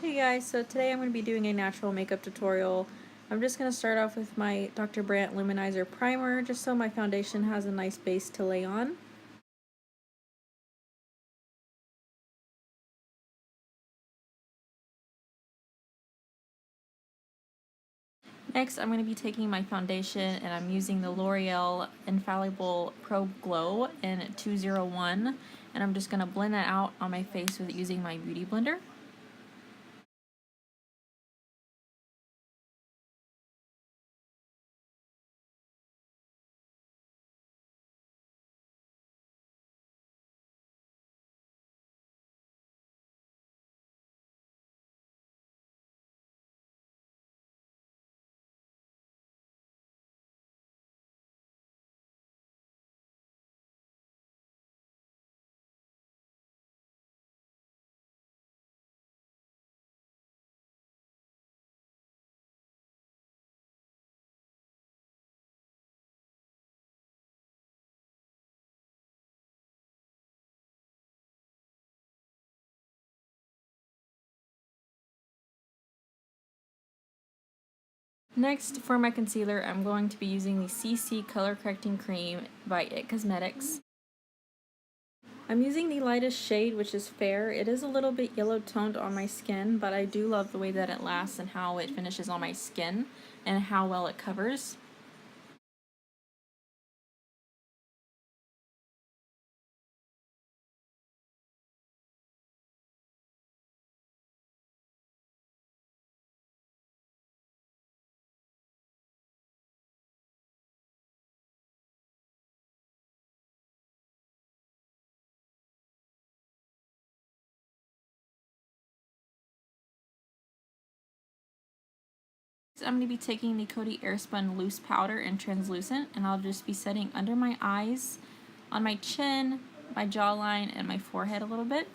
Hey guys, so today I'm going to be doing a natural makeup tutorial. I'm just going to start off with my Dr. Brandt Luminizer Primer, just so my foundation has a nice base to lay on. Next, I'm going to be taking my foundation and I'm using the L'Oreal Infallible Pro Glow in 201, and I'm just going to blend that out on my face with using my Beauty Blender. Next, for my concealer, I'm going to be using the CC Color Correcting Cream by IT Cosmetics. I'm using the lightest shade, which is Fair. It is a little bit yellow toned on my skin, but I do love the way that it lasts and how it finishes on my skin and how well it covers. I'm going to be taking the Coty Airspun Loose Powder in Translucent, and I'll just be setting under my eyes, on my chin, my jawline, and my forehead a little bit.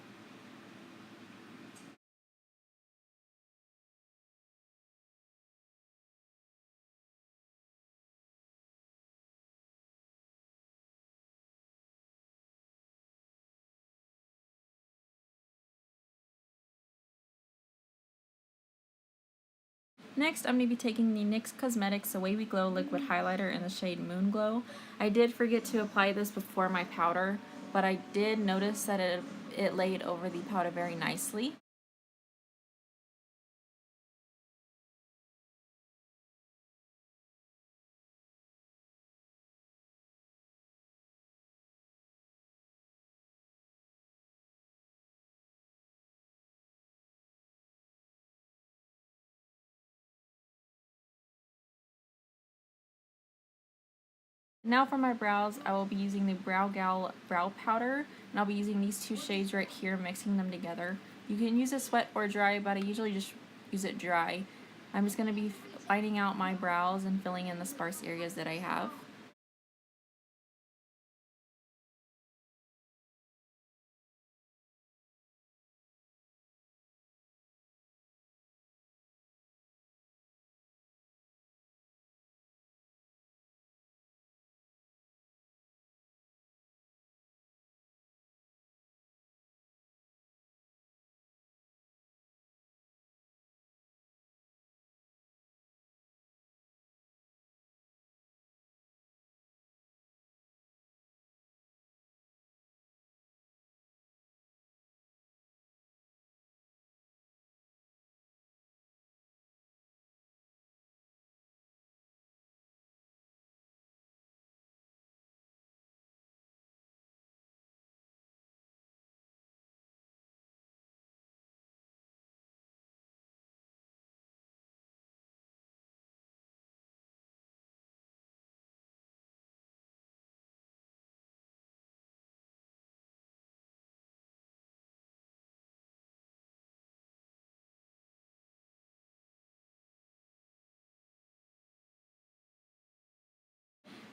Next, I'm going to be taking the NYX Cosmetics Away We Glow Liquid Highlighter in the shade Moon Glow. I did forget to apply this before my powder, but I did notice that it laid over the powder very nicely. Now for my brows, I will be using the Brow Gal Brow Powder, and I'll be using these two shades right here, mixing them together. You can use this wet or dry, but I usually just use it dry. I'm just going to be lining out my brows and filling in the sparse areas that I have.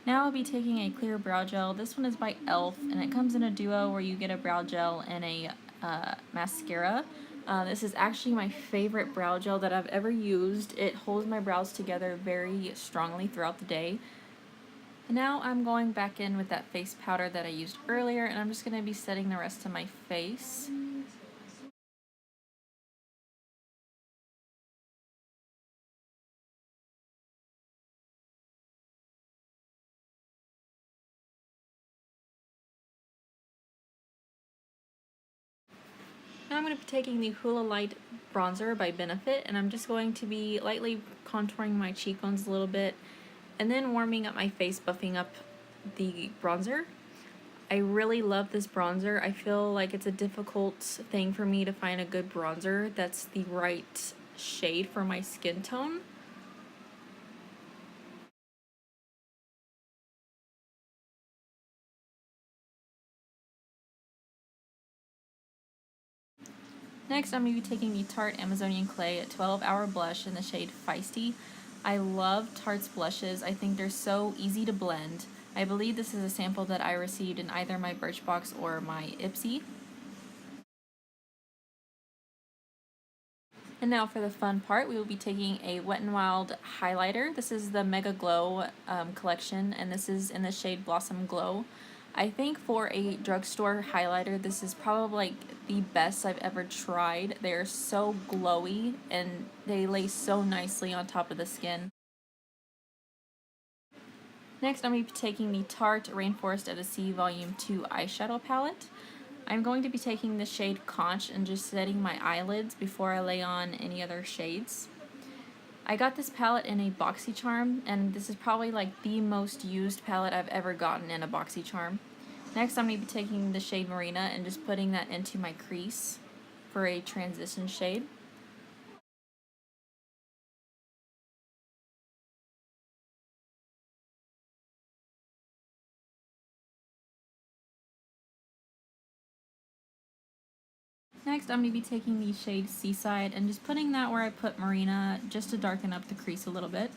Now I'll be taking a clear brow gel. This one is by e.l.f. and it comes in a duo where you get a brow gel and a mascara. This is actually my favorite brow gel that I've ever used. It holds my brows together very strongly throughout the day. Now I'm going back in with that face powder that I used earlier, and I'm just going to be setting the rest of my face. Now I'm going to be taking the Hula Light Bronzer by Benefit, and I'm just going to be lightly contouring my cheekbones a little bit, and then warming up my face, buffing up the bronzer. I really love this bronzer. I feel like it's a difficult thing for me to find a good bronzer that's the right shade for my skin tone. Next, I'm going to be taking the Tarte Amazonian Clay 12-Hour Blush in the shade Feisty. I love Tarte's blushes. I think they're so easy to blend. I believe this is a sample that I received in either my Birchbox or my Ipsy. And now for the fun part, we will be taking a Wet n Wild highlighter. This is the Mega Glow collection, and this is in the shade Blossom Glow. I think for a drugstore highlighter, this is probably like the best I've ever tried. They're so glowy and they lay so nicely on top of the skin. Next, I'm going to be taking the Tarte Rainforest of the Sea Volume 2 eyeshadow palette. I'm going to be taking the shade Conch and just setting my eyelids before I lay on any other shades. I got this palette in a BoxyCharm, and this is probably like the most used palette I've ever gotten in a BoxyCharm. Next, I'm going to be taking the shade Marina and just putting that into my crease for a transition shade. Next, I'm going to be taking the shade Seaside and just putting that where I put Marina just to darken up the crease a little bit.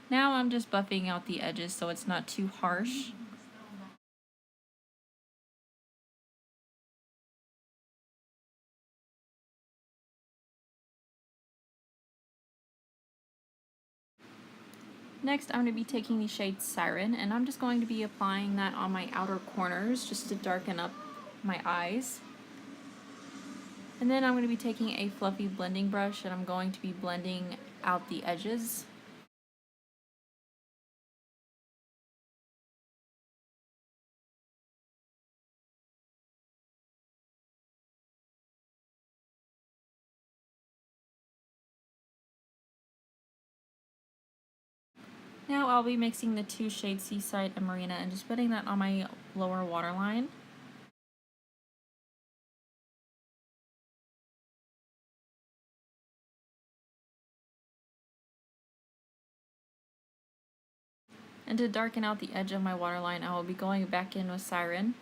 Now I'm just buffing out the edges so it's not too harsh. Next, I'm going to be taking the shade Siren, and I'm just going to be applying that on my outer corners just to darken up my eyes. And then I'm going to be taking a fluffy blending brush and I'm going to be blending out the edges. Now I'll be mixing the two shades Seaside and Marina and just putting that on my lower waterline. And to darken out the edge of my waterline, I will be going back in with Siren.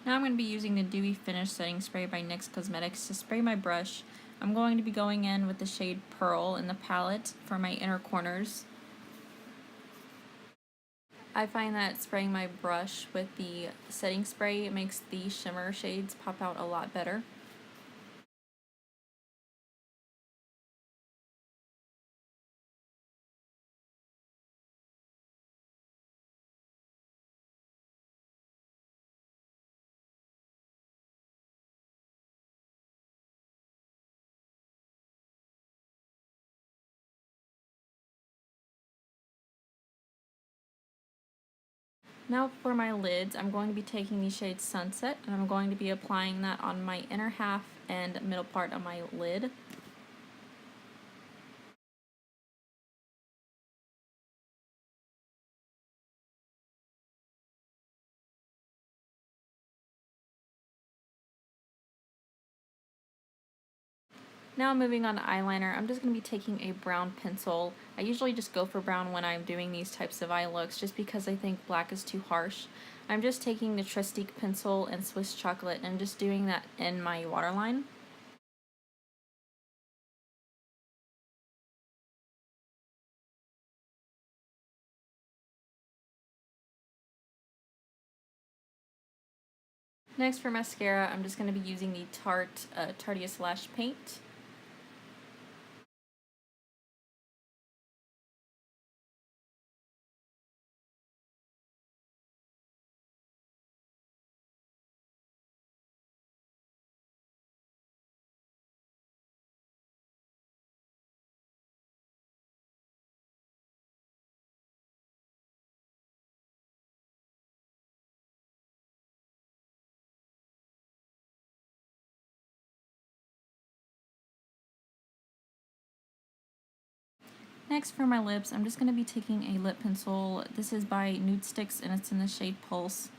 Now I'm going to be using the Dewy Finish Setting Spray by NYX Cosmetics to spray my brush. I'm going to be going in with the shade Pearl in the palette for my inner corners. I find that spraying my brush with the setting spray makes the shimmer shades pop out a lot better. Now for my lids, I'm going to be taking the shade Sunset and I'm going to be applying that on my inner half and middle part of my lid. Now moving on to eyeliner, I'm just going to be taking a brown pencil. I usually just go for brown when I'm doing these types of eye looks just because I think black is too harsh. I'm just taking the Trestique pencil and Swiss chocolate and just doing that in my waterline. Next for mascara, I'm just going to be using the Tarte Tarteist Lash Paint. Next for my lips, I'm just going to be taking a lip pencil. This is by Nude Sticks and it's in the shade Pulse.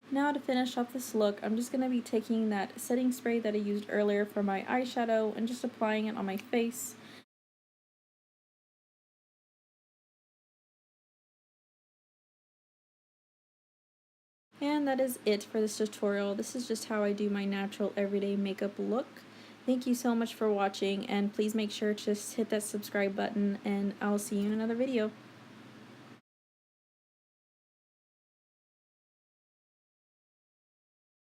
Now to finish off this look, I'm just going to be taking that setting spray that I used earlier for my eyeshadow and just applying it on my face. And that is it for this tutorial. This is just how I do my natural everyday makeup look. Thank you so much for watching, and please make sure to just hit that subscribe button, and I'll see you in another video.